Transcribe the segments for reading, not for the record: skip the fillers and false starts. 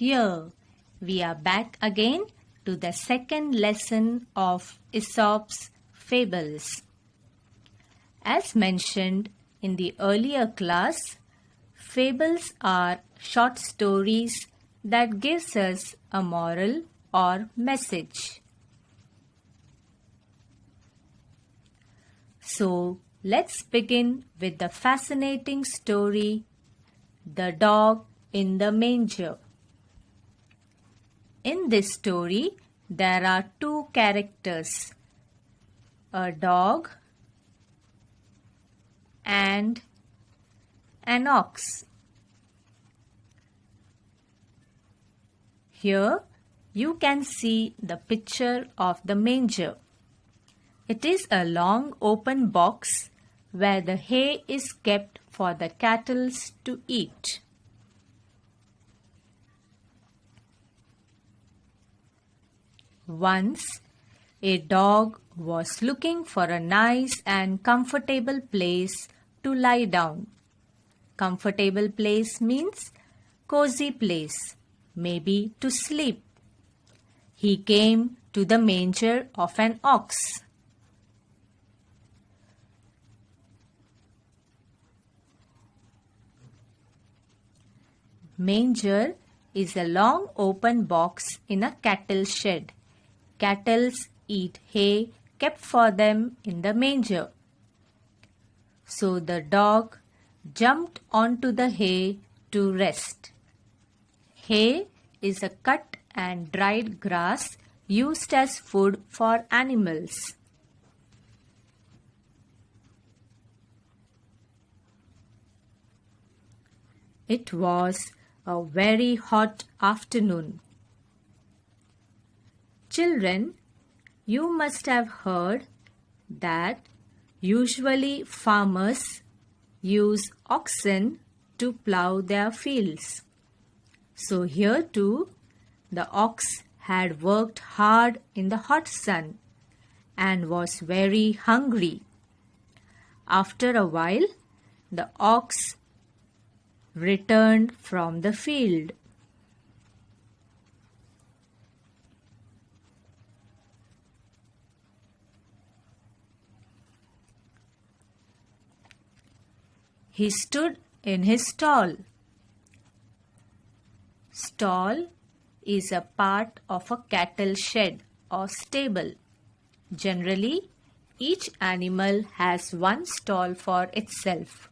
here. We are back again to the second lesson of Aesop's Fables. As mentioned in the earlier class, fables are short stories that gives us a moral or message. So, let's begin with the fascinating story, The Dog in the Manger. In this story, there are two characters, a dog and an ox. Here you can see the picture of the manger. It is a long open box where the hay is kept for the cattle to eat. Once, a dog was looking for a nice and comfortable place to lie down. Comfortable place means cozy place, maybe to sleep. He came to the manger of an ox. Manger is a long open box in a cattle shed. Cattle eat hay kept for them in the manger. So the dog jumped onto the hay to rest. Hay is a cut and dried grass used as food for animals. It was a very hot afternoon. Children, you must have heard that usually farmers use oxen to plow their fields. So here too, the ox had worked hard in the hot sun and was very hungry. After a while, the ox returned from the field. He stood in his stall. Stall is a part of a cattle shed or stable. Generally, each animal has one stall for itself.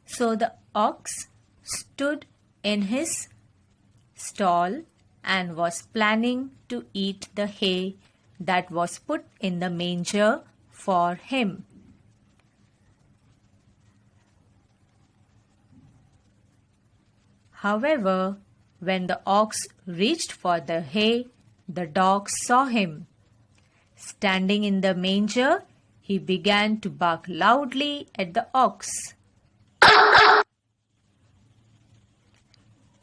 So the ox stood in his stall and was planning to eat the hay that was put in the manger for him. However, when the ox reached for the hay, the dog saw him. Standing in the manger, he began to bark loudly at the ox.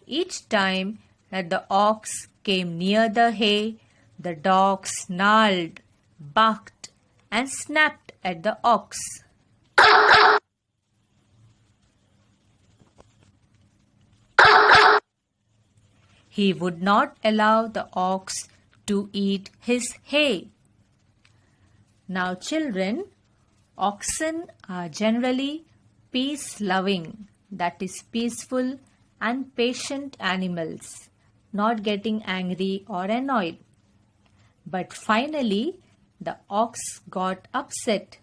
Each time that the ox came near the hay, the dog snarled, barked, and snapped at the ox. He would not allow the ox to eat his hay. Now children, oxen are generally peace-loving, that is peaceful and patient animals, not getting angry or annoyed. But finally, the ox got upset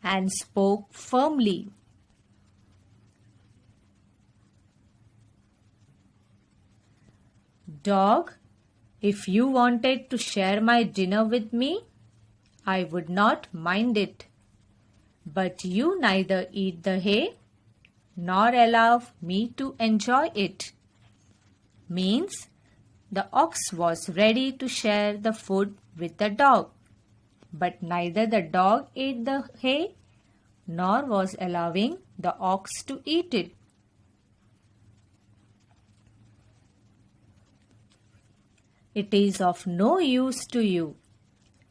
and spoke firmly. Dog, if you wanted to share my dinner with me, I would not mind it. But you neither eat the hay nor allow me to enjoy it. Means the ox was ready to share the food with the dog, but neither the dog ate the hay nor was allowing the ox to eat it. It is of no use to you.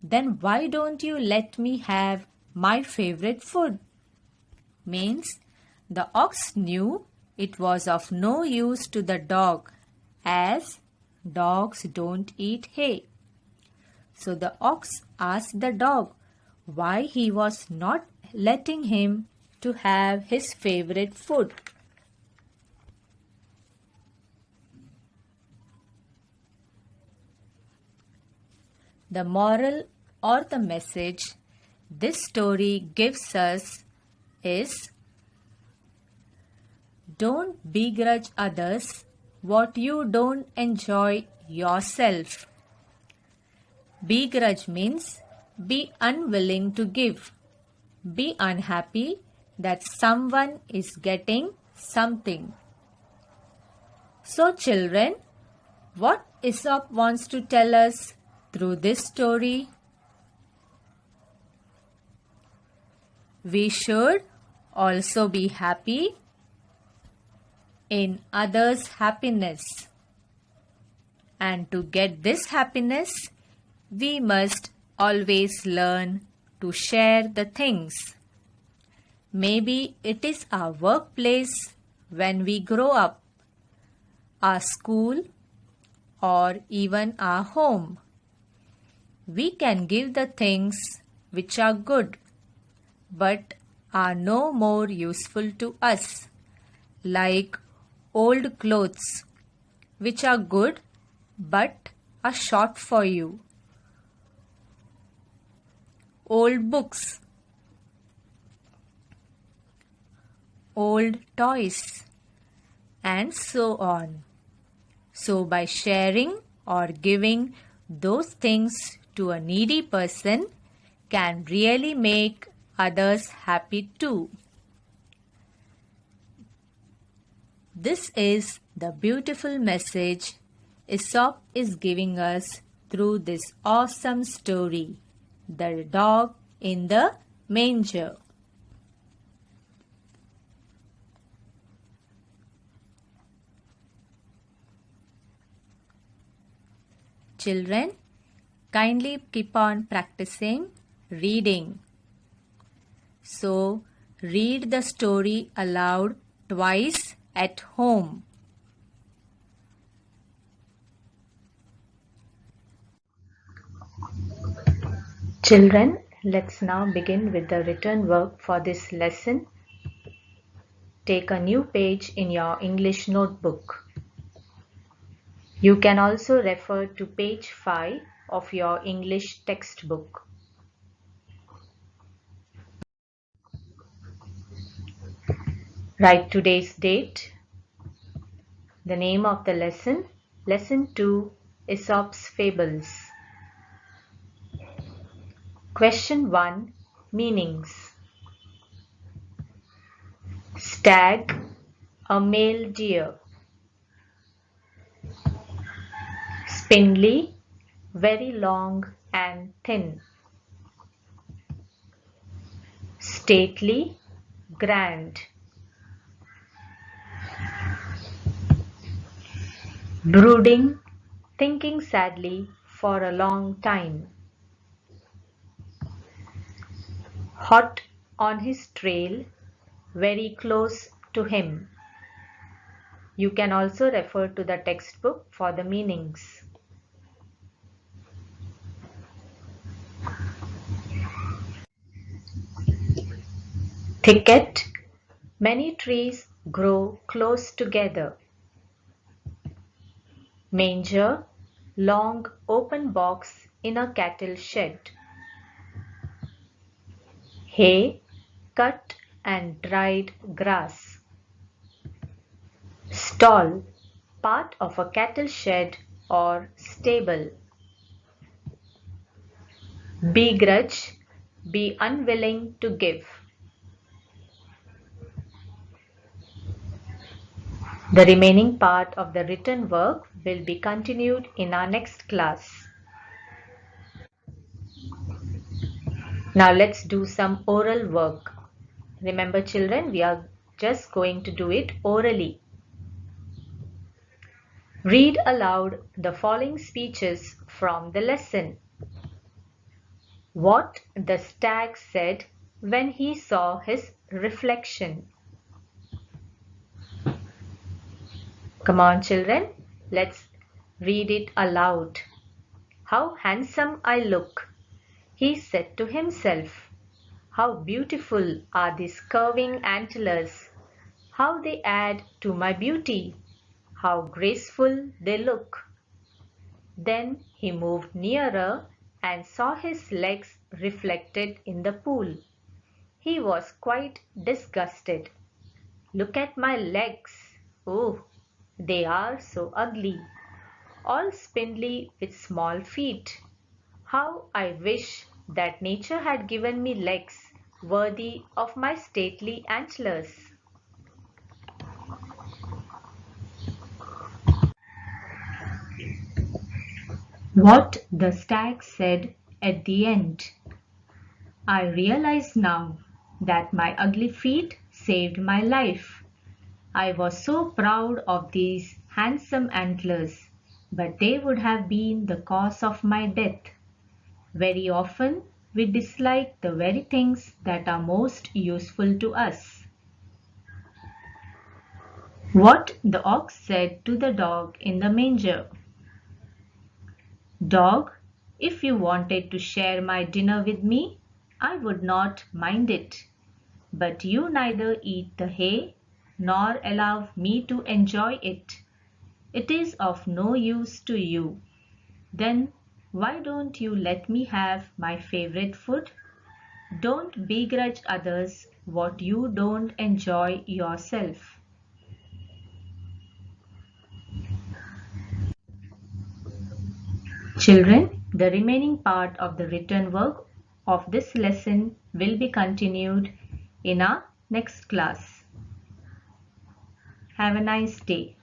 Then why don't you let me have my favorite food? Means the ox knew it was of no use to the dog as dogs don't eat hay. So the ox asked the dog why he was not letting him to have his favorite food. The moral or the message this story gives us is: don't begrudge others what you don't enjoy yourself. Begrudge means be unwilling to give. Be unhappy that someone is getting something. So children, what Aesop wants to tell us through this story? We should also be happy in others' happiness. And to get this happiness, we must always learn to share the things. Maybe it is our workplace when we grow up, our school, or even our home. We can give the things which are good but are no more useful to us, like old clothes which are good but are short for you, old books, old toys, and so on. So by sharing or giving those things to a needy person can really make others happy too. This is the beautiful message Aesop is giving us through this awesome story, The Dog in the Manger. Children, kindly keep on practicing reading. So, read the story aloud twice at home. Children, let's now begin with the written work for this lesson. Take a new page in your English notebook. You can also refer to page 5 of your English textbook. Write today's date, the name of the lesson, Lesson 2, Aesop's Fables. Question 1, Meanings. Stag, a male deer. Spindly, very long and thin. Stately, grand. Brooding, thinking sadly for a long time. Hot on his trail, very close to him. You can also refer to the textbook for the meanings. Thicket, many trees grow close together. Manger, long open box in a cattle shed. Hay, cut and dried grass. Stall, part of a cattle shed or stable. Begrudge, be unwilling to give. The remaining part of the written work will be continued in our next class. Now let's do some oral work. Remember children, we are just going to do it orally. Read aloud the following speeches from the lesson. What the stag said when he saw his reflection. Come on children, Let's read it aloud. How handsome I look, he said to himself. How beautiful are these curving antlers. How they add to my beauty. How graceful they look. Then he moved nearer and saw his legs reflected in the pool. He was quite disgusted. Look at my legs. Oh, they are so ugly, all spindly with small feet. How I wish that nature had given me legs worthy of my stately antlers. What the stag said at the end. I realize now that my ugly feet saved my life. I was so proud of these handsome antlers, but they would have been the cause of my death. Very often we dislike the very things that are most useful to us. What the ox said to the dog in the manger. Dog, if you wanted to share my dinner with me, I would not mind it. But you neither eat the hay nor allow me to enjoy it. It is of no use to you. Then why don't you let me have my favorite food? Don't begrudge others what you don't enjoy yourself. Children, the remaining part of the written work of this lesson will be continued in our next class. Have a nice day.